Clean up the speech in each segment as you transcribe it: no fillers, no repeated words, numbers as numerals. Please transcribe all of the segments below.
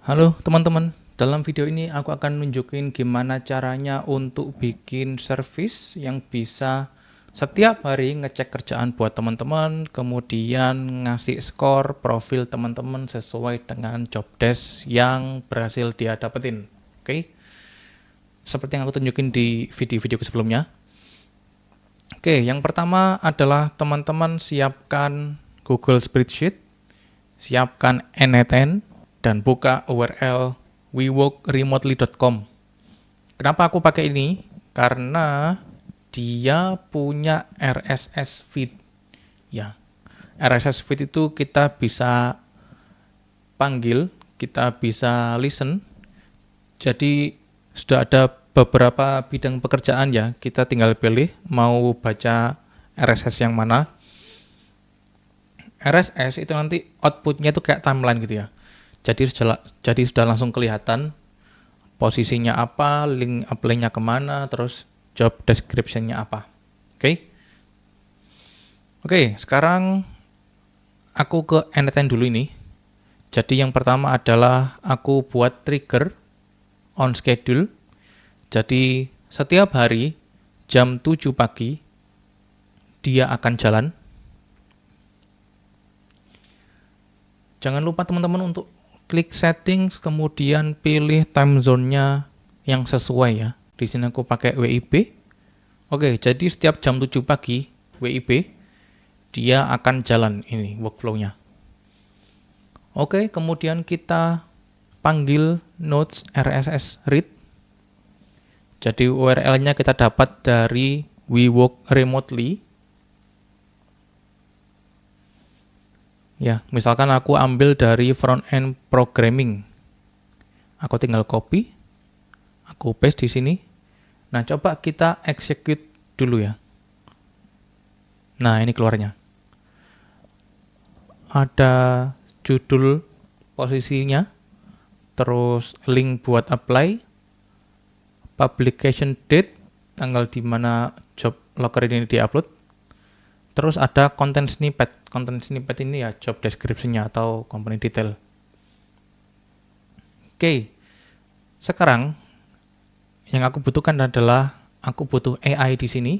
Halo teman-teman, dalam video ini aku akan nunjukin gimana caranya untuk bikin service yang bisa setiap hari ngecek kerjaan buat teman-teman, kemudian ngasih skor profil teman-teman sesuai dengan job desk yang berhasil dia dapetin. Oke, seperti yang aku tunjukin di video-video sebelumnya. Oke, yang pertama adalah teman-teman siapkan Google Spreadsheet, siapkan N10, dan buka URL weworkremotely.com. Kenapa aku pakai ini? Karena dia punya RSS feed. Ya, RSS feed itu kita bisa panggil, kita bisa listen. Jadi sudah ada beberapa bidang pekerjaan ya, kita tinggal pilih mau baca RSS yang mana. RSS itu nanti outputnya itu kayak timeline gitu ya. Jadi sudah langsung kelihatan posisinya apa, link apply-nya kemana, terus job description-nya apa. Oke, sekarang aku ke N10 dulu ini. Jadi yang pertama adalah aku buat trigger on schedule. Jadi setiap hari jam 7 pagi dia akan jalan. Jangan lupa teman-teman untuk klik settings, kemudian pilih time zone-nya yang sesuai ya. Di sini aku pakai WIB. Oke, jadi setiap jam 7 pagi WIB, dia akan jalan ini workflow-nya. Oke, kemudian kita panggil nodes RSS read. Jadi URL-nya kita dapat dari We Work Remotely. Ya, misalkan aku ambil dari front-end programming. Aku tinggal copy, aku paste di sini. Nah, coba kita execute dulu ya. Nah, ini keluarnya. Ada judul posisinya, terus link buat apply, publication date, tanggal di mana job locker ini diupload. Terus ada content snippet. Content snippet ini ya job description-nya atau company detail. Oke, sekarang yang aku butuhkan adalah aku butuh AI di sini.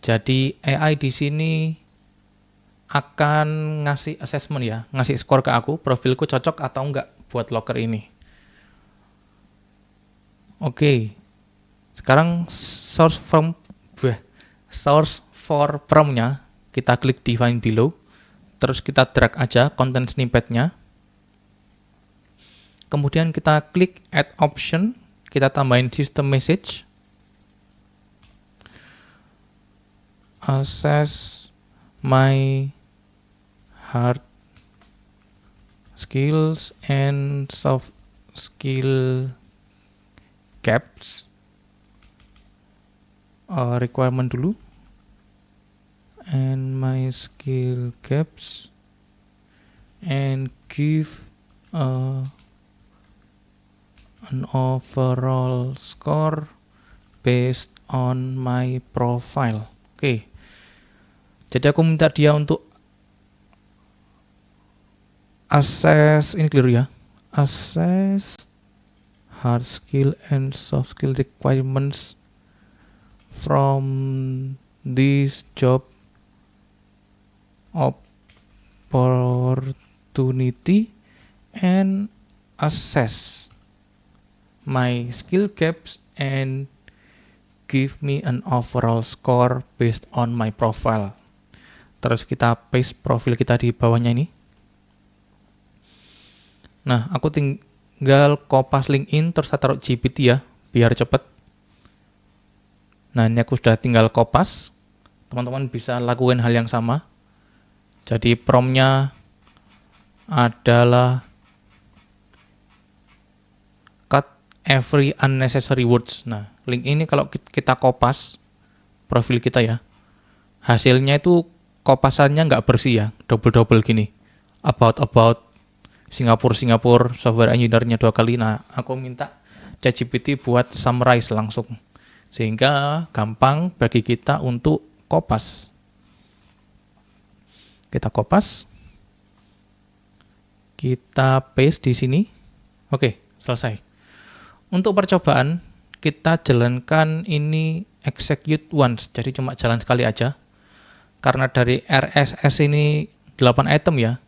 Jadi AI di sini akan ngasih assessment ya, ngasih skor ke aku, profilku cocok atau enggak buat locker ini. Oke, sekarang source for from-nya kita klik define below, terus kita drag aja content snippet-nya. Kemudian kita klik add option, kita tambahin system message, assess my hard skills and soft skill gaps, requirement dulu, and my skill gaps, and give an overall score based on my profile. Oke. Jadi aku minta dia untuk assess, ini keliru ya. Assess hard skill and soft skill requirements from this job opportunity and assess my skill gaps and give me an overall score based on my profile. Terus kita paste profil kita di bawahnya ini. Nah, aku tinggal kopas LinkedIn terus saya taruh GPT ya, biar cepet. Nah, ini aku sudah tinggal kopas. Teman-teman bisa lakukan hal yang sama. Jadi prompt-nya adalah cut every unnecessary words. Nah, link ini kalau kita kopas profil kita ya, hasilnya itu kopasannya nggak bersih ya, double-double gini. About Singapura software engineer-nya 2 kali. Nah, aku minta ChatGPT buat summarize langsung. Sehingga gampang bagi kita untuk kopas. Kita kopas. Kita paste di sini. Oke, selesai. Untuk percobaan, kita jalankan ini execute once, jadi cuma jalan sekali aja. Karena dari RSS ini 8 item ya,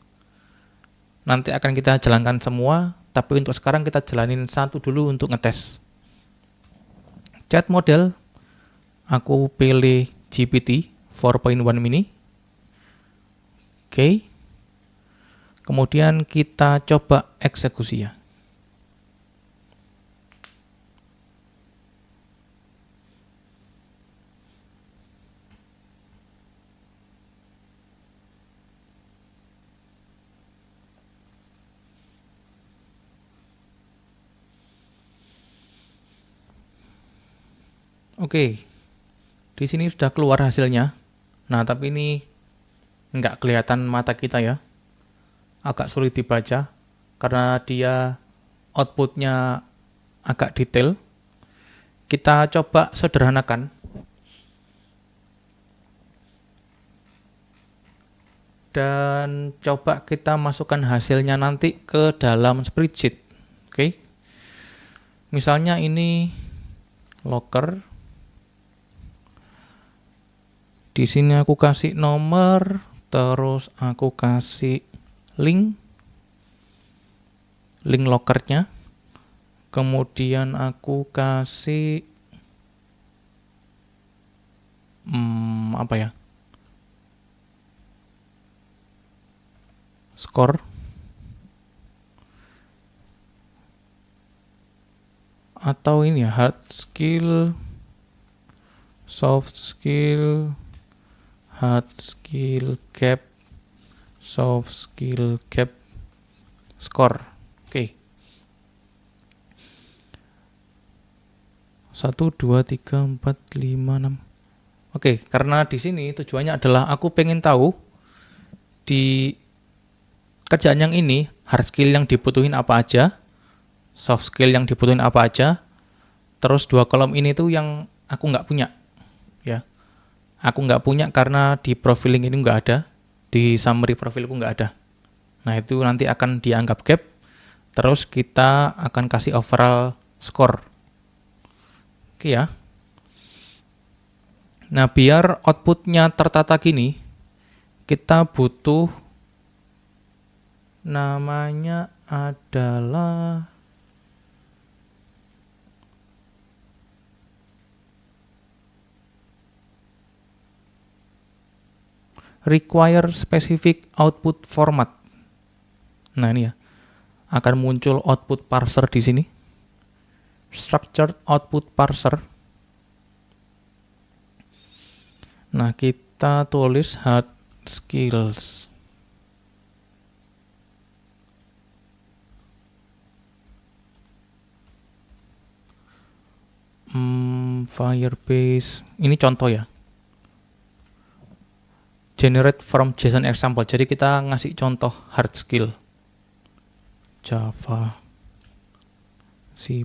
nanti akan kita jalankan semua, tapi untuk sekarang kita jalanin satu dulu untuk ngetes. Chat model, aku pilih GPT 4.1 mini. Oke. Kemudian kita coba eksekusi ya. Oke, di sini sudah keluar hasilnya. Nah, tapi ini nggak kelihatan mata kita ya. Agak sulit dibaca karena dia outputnya agak detail. Kita coba sederhanakan. Dan coba kita masukkan hasilnya nanti ke dalam spreadsheet. Oke. Misalnya ini locker. Di sini aku kasih nomor, terus aku kasih link lockernya. Kemudian aku kasih apa ya? Skor. Atau ini ya, hard skill, soft skill, hard skill gap, soft skill gap, skor. Oke. 1, 2, 3, 4, 5, 6. Oke, karena di sini tujuannya adalah aku pengen tahu di kerjaan yang ini hard skill yang dibutuhin apa aja, soft skill yang dibutuhin apa aja, terus 2 kolom ini tuh yang aku nggak punya, ya. Aku nggak punya karena di profiling ini nggak ada, di summary profilku nggak ada. Nah, itu nanti akan dianggap gap, terus kita akan kasih overall score. Oke ya. Nah, biar outputnya tertata gini, kita butuh namanya adalah require specific output format. Nah, ini ya. Akan muncul output parser di sini. Structured output parser. Nah, kita tulis hard skills. Firebase. Ini contoh ya. Generate from JSON example. Jadi kita ngasih contoh hard skill. Java, C++.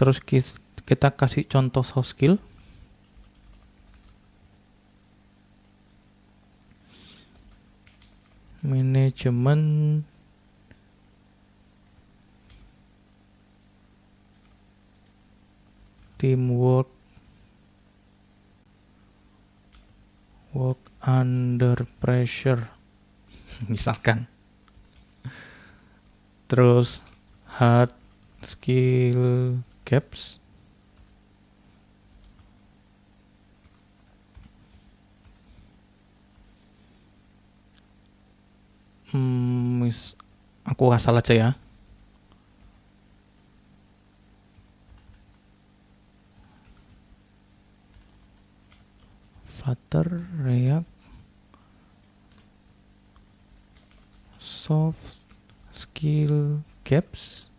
Terus kita kasih contoh soft skill. Manajemen, teamwork, work under pressure, misalkan. Terus hard skill gaps, aku asal aja ya. Flutter, React, soft skill gaps,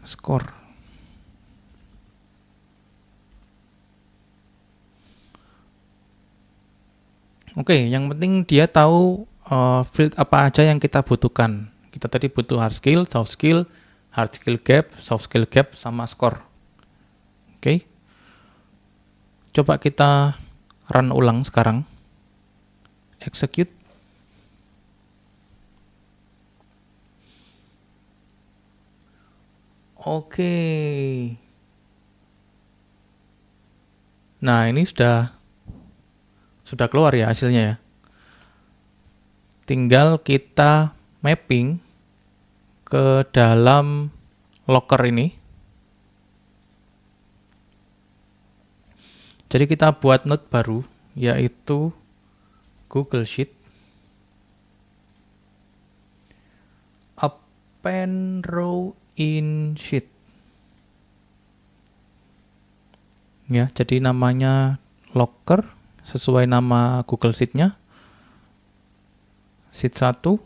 skor. Oke, yang penting dia tahu field apa aja yang kita butuhkan. Kita tadi butuh hard skill, soft skill, hard skill gap, soft skill gap, sama skor. Oke. Coba kita run ulang sekarang. Execute. Oke. Nah, ini sudah keluar ya hasilnya ya. Tinggal kita mapping ke dalam locker ini. Jadi kita buat node baru, yaitu Google Sheet. Append row in sheet. Ya, jadi namanya locker sesuai nama Google Sheet-nya. Sheet 1.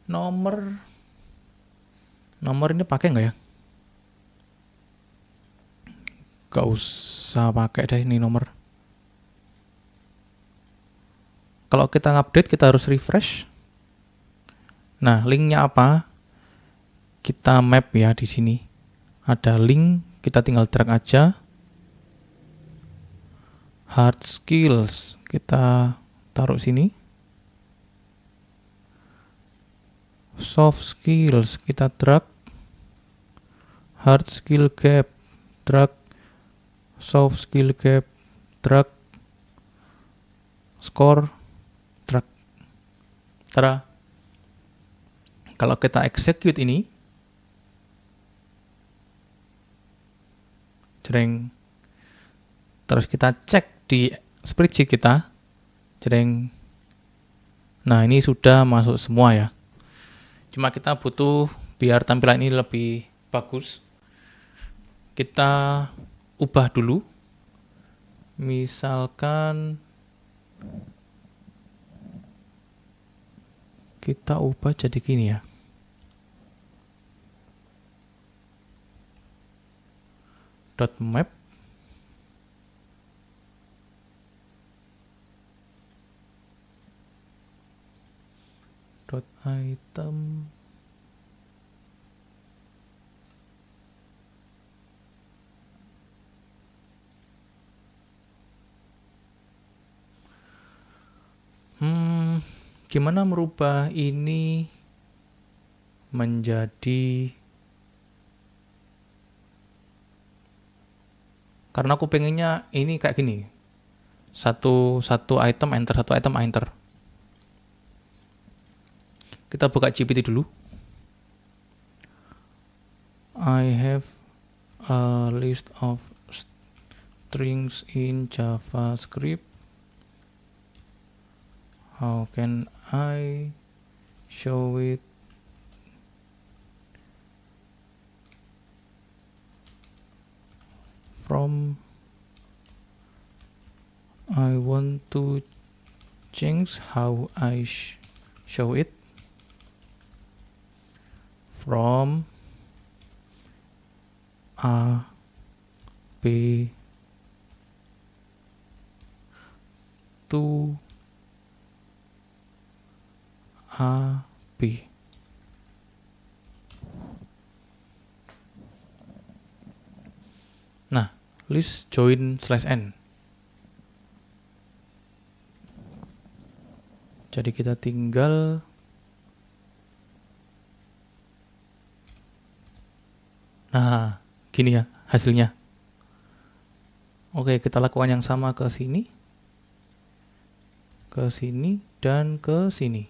Nomor ini pakai nggak ya? Gak usah pakai deh ini nomor. Kalau kita update kita harus refresh. Nah, linknya apa? Kita map ya di sini. Ada link, kita tinggal drag aja. Hard skills kita taruh sini. Soft skills kita drag. Hard skill gap drag. Soft skill gap drag. Score drag. Tada. Kalau kita execute ini, jreng. Terus kita cek di spreadsheet kita, jreng. Nah, ini sudah masuk semua ya. Cuma kita butuh biar tampilan ini lebih bagus. Kita ubah dulu. Misalkan kita ubah jadi gini ya. Dot map dot item gimana merubah ini menjadi, karena aku pengennya ini kayak gini, satu item enter, satu item enter. Kita buka GPT dulu. I have a list of strings in JavaScript. How can I show it? From I want to change how I show it. From A B to A B. Nah, list join /n. Jadi kita tinggal gini ya hasilnya. Oke, kita lakukan yang sama ke sini, dan ke sini.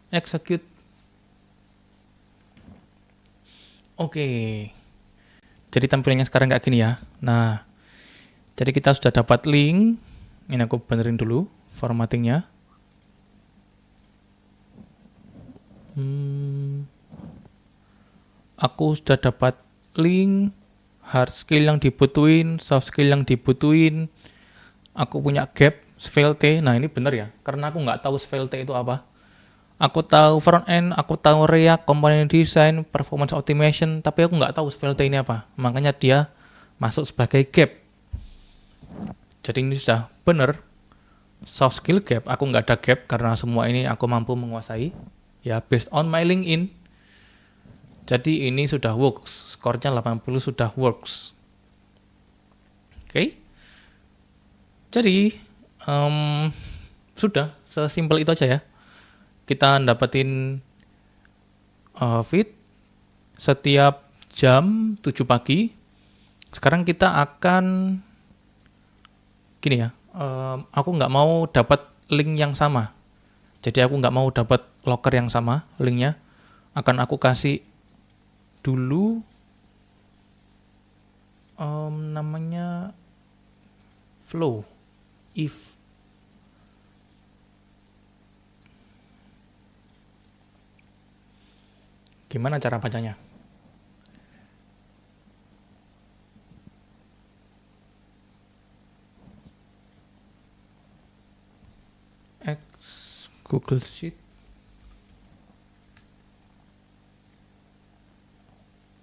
Execute. Oke. Jadi tampilannya sekarang kayak gini ya. Nah, jadi kita sudah dapat link. Ini aku benerin dulu formattingnya. Aku sudah dapat link, hard skill yang dibutuhin, soft skill yang dibutuhin. Aku punya gap, svelte. Nah, ini bener ya, karena aku nggak tahu svelte itu apa. Aku tahu front end, aku tahu React, component design, performance optimization, tapi aku nggak tahu svelte ini apa. Makanya dia masuk sebagai gap. Jadi ini sudah bener. soft skill gap, aku nggak ada gap karena semua ini aku mampu menguasai. Ya, based on my LinkedIn. Jadi ini sudah works, skornya 80 sudah works. Oke. Jadi sudah sesimpel itu aja ya. Kita dapetin feed setiap jam 7 pagi. Sekarang kita akan gini ya. Aku nggak mau dapat link yang sama. Jadi aku nggak mau dapat locker yang sama linknya. Akan aku kasih dulu namanya flow if. Gimana cara bacanya? X Google Sheet.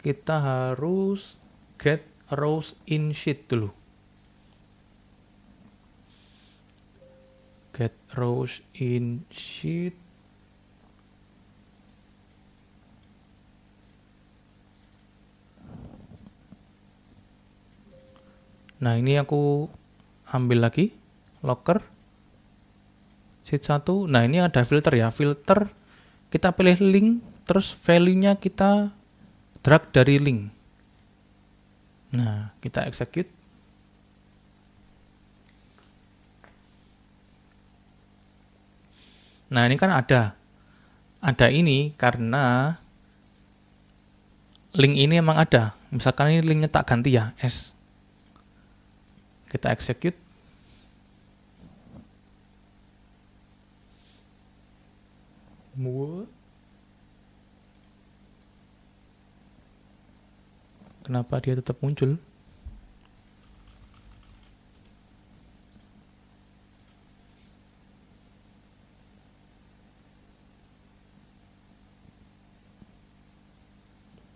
Kita harus get rows in sheet dulu. Get rows in sheet. Nah, ini aku ambil lagi locker sheet 1. Nah, ini ada filter ya. Filter kita pilih link, terus value-nya kita drag dari link. Nah, kita execute. Nah, ini kan ada ini karena link ini emang ada. Misalkan ini linknya tak ganti ya, S. Kita execute. Kenapa dia tetap muncul?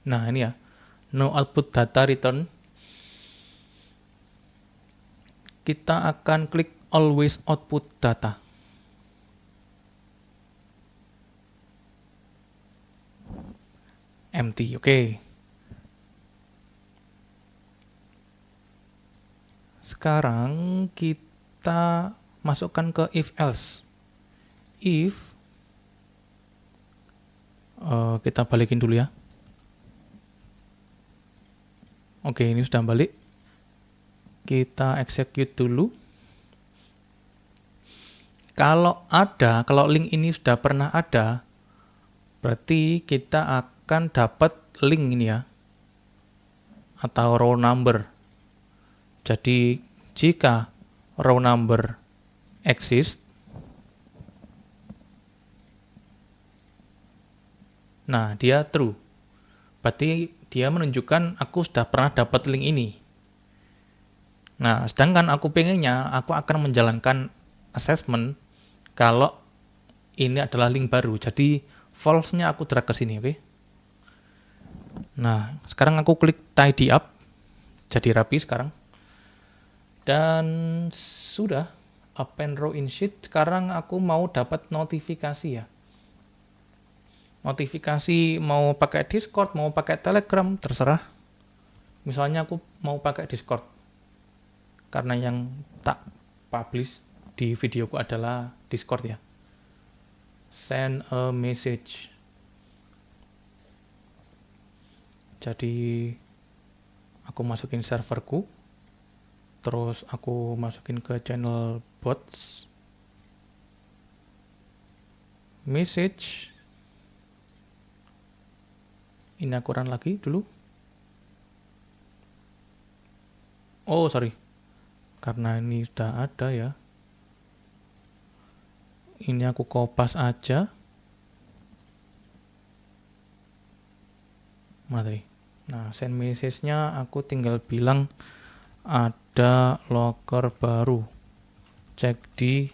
Nah, ini ya. No output data return. Kita akan klik always output data. Empty, oke. Sekarang kita masukkan ke if else. If kita balikin dulu ya. Oke, ini sudah balik. Kita execute dulu. Kalau link ini sudah pernah ada, berarti kita akan dapat link ini ya, atau row number. Jadi jika row number exist, nah dia true. Berarti dia menunjukkan aku sudah pernah dapat link ini. Nah, sedangkan aku pengennya aku akan menjalankan assessment kalau ini adalah link baru. Jadi false-nya aku drag ke sini, oke? Nah, sekarang aku klik tidy up. Jadi rapi sekarang. Dan sudah append row in sheet. Sekarang aku mau dapat notifikasi ya. Notifikasi mau pakai Discord, mau pakai Telegram, terserah. Misalnya aku mau pakai Discord. Karena yang tak publish di videoku adalah Discord ya. Send a message. Jadi aku masukin serverku. Terus aku masukin ke channel bots. Message. Ini aku run lagi dulu. Oh, sorry. Karena ini sudah ada ya. Ini aku kopas aja. Mari. Nah, send message-nya aku tinggal bilang ada locker baru. Cek di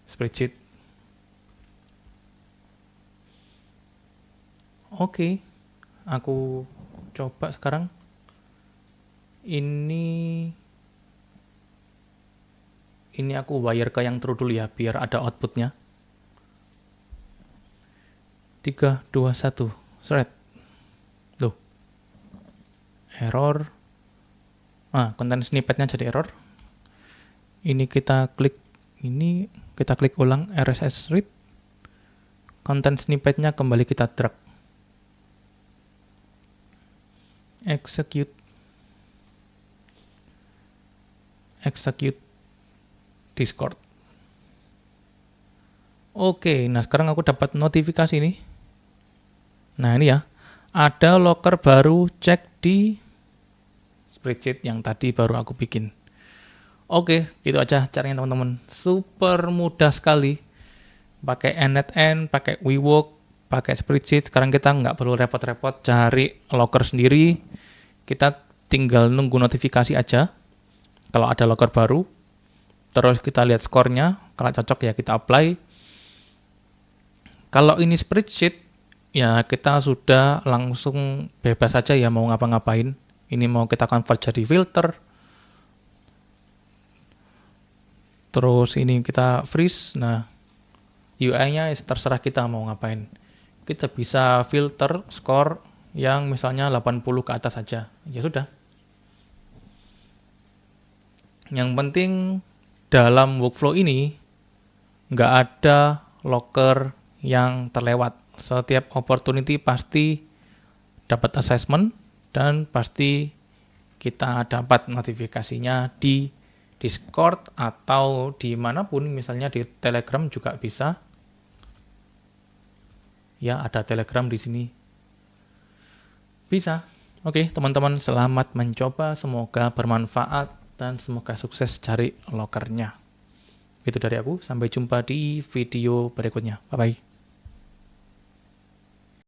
spreadsheet. Oke. Aku coba sekarang. Ini Ini aku wire ke yang true dulu ya, biar ada outputnya. 3, 2, 1, thread. Loh, error. Content snippetnya jadi error. Ini kita klik ulang RSS read. Content snippetnya kembali kita drag. Execute Discord. Oke, nah sekarang aku dapat notifikasi nih. Nah ini ya, ada locker baru, cek di spreadsheet yang tadi baru aku bikin. Oke, gitu aja caranya teman-teman. Super mudah sekali. Pakai n-net-n, pakai WeWork, pakai spreadsheet. Sekarang kita nggak perlu repot-repot cari locker sendiri. Kita tinggal nunggu notifikasi aja. Kalau ada locker baru, terus kita lihat skornya. Kalau cocok ya kita apply. Kalau ini spreadsheet, ya kita sudah langsung bebas saja ya mau ngapa-ngapain. Ini mau kita convert jadi filter. Terus ini kita freeze. Nah, UI-nya terserah kita mau ngapain. Kita bisa filter skor yang misalnya 80 ke atas saja. Ya sudah. Yang penting dalam workflow ini nggak ada locker yang terlewat. Setiap opportunity pasti dapat assessment dan pasti kita dapat notifikasinya di Discord atau di manapun, misalnya di Telegram juga bisa. Ya, ada Telegram di sini. Bisa. Oke, teman-teman, selamat mencoba. Semoga bermanfaat dan semoga sukses cari lockernya. Itu dari aku. Sampai jumpa di video berikutnya. Bye-bye.